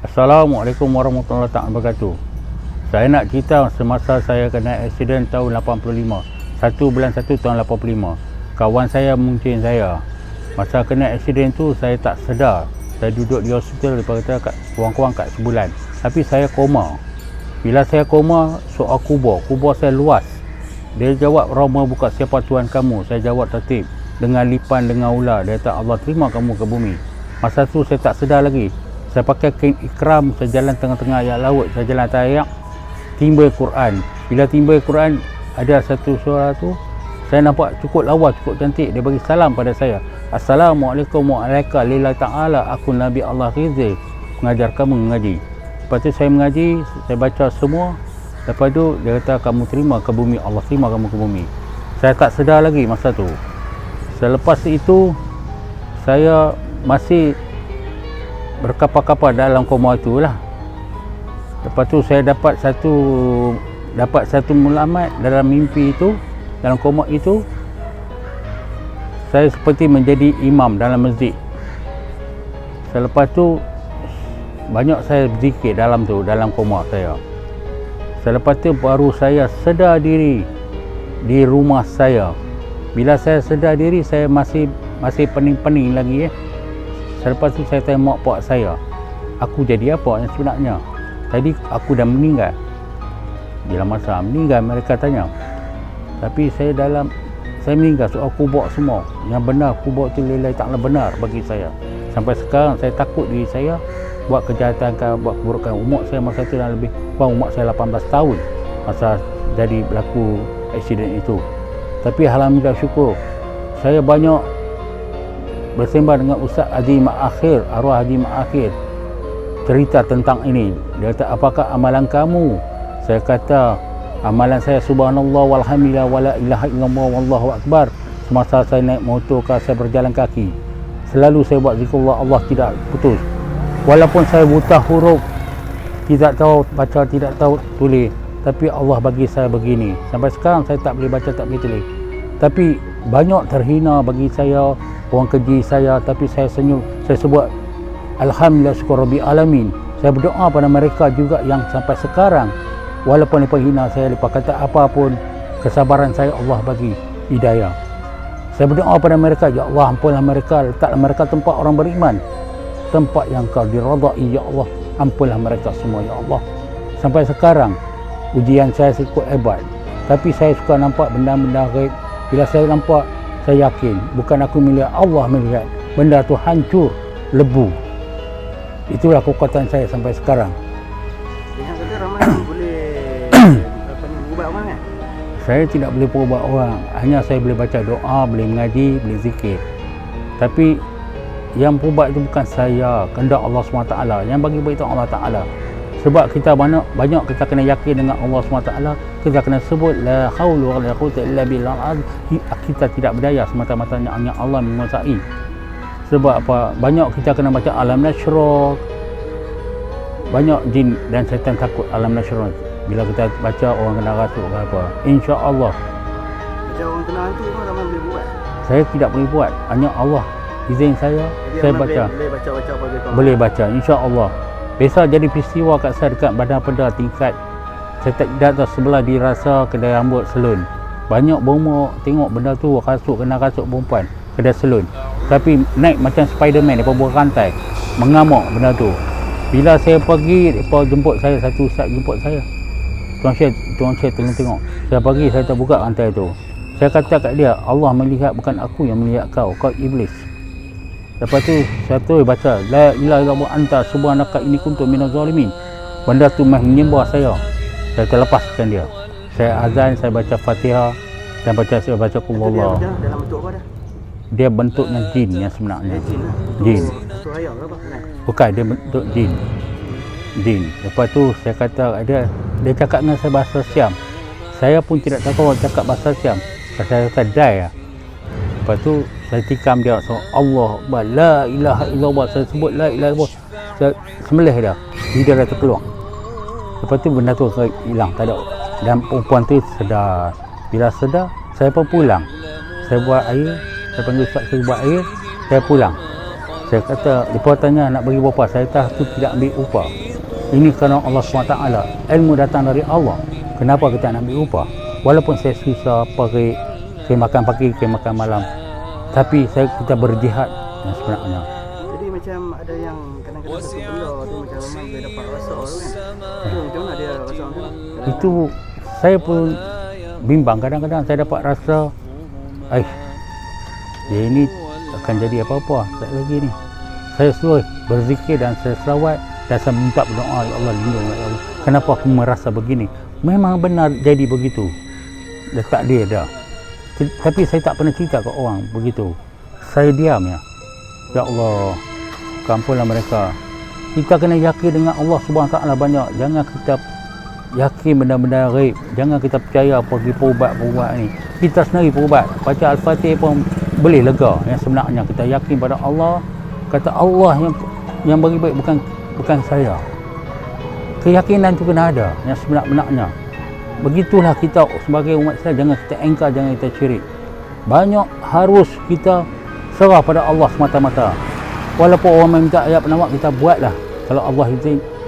Assalamualaikum warahmatullahi wabarakatuh. Saya nak cerita semasa saya kena aksiden tahun 85. 1 bulan 1 tahun 85. Kawan saya mungkin saya. Masa kena aksiden tu saya tak sedar. Saya duduk di hospital, dia kata kurang-kurang kat sebulan. Tapi saya koma. Bila saya koma, soal kubur saya luas. Dia jawab, Roma buka siapa Tuhan kamu? Saya jawab tertib. Dengan lipan, dengan ular. Dia kata, Allah terima kamu ke bumi. Masa tu saya tak sedar lagi. Saya pakai kain ikram, saya jalan tengah-tengah ayat laut, saya jalan atas ayat, timbul Quran. Bila timbul Quran, ada satu suara tu, saya nampak cukup lawa, cukup cantik. Dia bagi salam pada saya. Assalamualaikum warahmatullahi lillahi ta'ala, aku Nabi Allah Rizal, mengajar kamu mengaji. Lepas tu saya mengaji, saya baca semua. Lepas tu dia kata, kamu terima ke bumi, Allah terima kamu ke bumi. Saya tak sedar lagi masa tu. Selepas itu, saya masih berkapar-kapar dalam koma itulah. Lepas tu saya dapat satu mulamat dalam mimpi itu, dalam koma itu. Saya seperti menjadi imam dalam masjid. Selepas tu banyak saya berzikir dalam koma saya. Selepas tu baru saya sedar diri di rumah saya. Bila saya sedar diri, saya masih pening-pening lagi. Selepas tu saya tanya mak pak saya, aku jadi apa yang sebenarnya? Tadi aku dah meninggal. Bila masa meninggal mereka tanya. Tapi saya meninggal soal kubur semua. Yang benar kubur tu lillahi ta'ala benar bagi saya. Sampai sekarang saya takut diri saya buat kejahatan, buat keburukan. Umur saya masa tu dah lebih, umur saya 18 tahun masa jadi berlaku aksiden itu. Tapi alhamdulillah syukur, saya banyak bersembah dengan Ustaz Haji Ma'akhir, arwah Haji Ma'akhir, cerita tentang ini. Dia kata, apakah amalan kamu? Saya kata, amalan saya subhanallah walhamdulillah wala ilaha illallah wallahu akbar. Semasa saya naik motor ke, saya berjalan kaki, selalu saya buat zikrullah, Allah tidak putus. Walaupun saya buta huruf, tidak tahu baca, tidak tahu tulis, tapi Allah bagi saya begini. Sampai sekarang saya tak boleh baca, tak boleh tulis. Tapi banyak terhina bagi saya, orang keji saya, tapi saya senyum. Saya sebut alhamdulillah syukur rabbil alamin. Saya berdoa pada mereka juga yang sampai sekarang, walaupun mereka hina saya, mereka kata apa pun, kesabaran saya Allah bagi hidayah. Saya berdoa pada mereka, ya Allah ampunlah mereka, letaklah mereka tempat orang beriman, tempat yang kau diradai, ya Allah, ampunlah mereka semua, ya Allah. Sampai sekarang ujian saya cukup hebat, tapi saya suka nampak benda-benda gaib. Bila saya nampak, saya yakin bukan aku melihat, Allah melihat. Benda tu hancur, lebu. Itulah kekuatan saya sampai sekarang. Yang kata Rahman boleh ubah orang kan? Saya tidak boleh ubah orang, hanya saya boleh baca doa, boleh mengaji, boleh zikir. Tapi yang berubah itu bukan saya, kehendak Allah SWT. Yang bagi itu Allah Ta'ala. Sebab kita banyak kita kena yakin dengan Allah SWT. Kita kena sebut la haula wala quwwata illa billah. Kita tidak berdaya semata-mata hanya Allah menguasai. Sebab apa? Banyak kita kena baca alam nasyrah. Banyak jin dan syaitan takut alam nasyrah. Bila kita baca orang kena rasuk ke apa, insya-Allah. Macam orang kena hantu pun Rahman boleh buat. Saya tidak boleh buat, hanya Allah izin saya. Jadi saya Rahman baca. Boleh baca-baca bagi kau. Boleh baca, insya-Allah. Biasa jadi peristiwa kat saya dekat Badan Peda tingkat. Saya tak tahu sebelah dirasa kedai rambut salon. Banyak berumur tengok benda tu kena rasuk perempuan kedai salon. Tapi naik macam Spiderman daripada bawah rantai. Mengamuk benda tu. Bila saya pergi, mereka jemput saya, satu ustaz jemput saya. Tuan Syed tolong tengok. Saya pergi, saya tak buka rantai tu. Saya kata kat dia, Allah melihat, bukan aku yang melihat kau iblis. Lepas tu saya terus baca la ilaha illallah anta subhanaka inni kuntu minaz zalimin. Benda tu menyembah saya. Saya terlepaskan dia. Saya azan, saya baca Fatihah dan saya baca qul huwallah. Dalam bentuk apa dah? Dia bentuknya jin yang sebenarnya. Jin. Satu ayat ke apa? Bukan, dia bentuk jin. Lepas tu saya kata dia cakap dengan saya bahasa Siam. Saya pun tidak tahu orang cakap bahasa Siam. Saya kata dai lah. Lepas tu saya tikam dia, so Allah la ilaha illallah, saya sebut la ilaha illallah, saya sembelih dia, lidah dia terkeluar. Lepas tu benda tu hilang, tak ada. Dan perempuan tu sedar. Bila sedar, saya pun pulang. Saya buat air, saya panggil ustaz, saya buat air, saya pulang. Saya kata, mereka tanya nak bagi berapa, saya kata aku tidak ambil upah. Ini kerana Allah SWT, ilmu datang dari Allah. Kenapa kita nak ambil upah? Walaupun saya susah, pakai, saya makan pagi, saya makan malam, tapi kita berjihad yang sebenarnya. Jadi macam ada yang kadang-kadang satu benda tu macam memang dia dapat rasa tu kan. Itu macam mana dia rasa macam mana? Itu saya pun bimbang, kadang-kadang saya dapat rasa dia ini akan jadi apa-apa tak lagi ni. Saya suruh berzikir dan saya selawat dan saya minta berdoa, ya Allah lindung, ya Allah. Kenapa aku merasa begini? Memang benar jadi begitu. Dah takdir dah. Tapi saya tak pernah cerita ke orang begitu. Saya diam ya. Ya Allah, kampunlah mereka. Kita kena yakin dengan Allah SWT banyak. Jangan kita yakin benda-benda ghaib. Jangan kita percaya pergi perubat-perubat ni. Kita sendiri perubat. Baca Al-Fatih pun boleh lega. Yang sebenarnya kita yakin pada Allah. Kata Allah yang bagi baik, bukan saya. Keyakinan itu kena ada yang sebenar-benarnya. Begitulah kita sebagai umat Islam, jangan kita engkar, jangan kita syirik. Banyak harus kita serah pada Allah semata-mata. Walaupun orang meminta ayat penawak, kita buatlah. Kalau Allah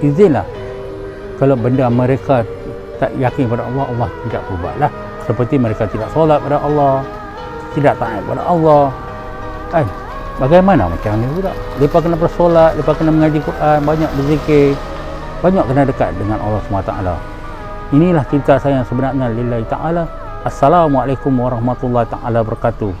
izinlah. Kalau benda mereka tak yakin pada Allah, Allah tidak berbuatlah. Seperti mereka tidak solat pada Allah, tidak taat pada Allah. Bagaimana macam ni pula? Mereka kena bersolat, mereka kena mengaji Quran, banyak berzikir, banyak kena dekat dengan Allah SWT. Inilah cerita saya yang sebenarnya lillahi ta'ala. Assalamualaikum warahmatullahi ta'ala wabarakatuh.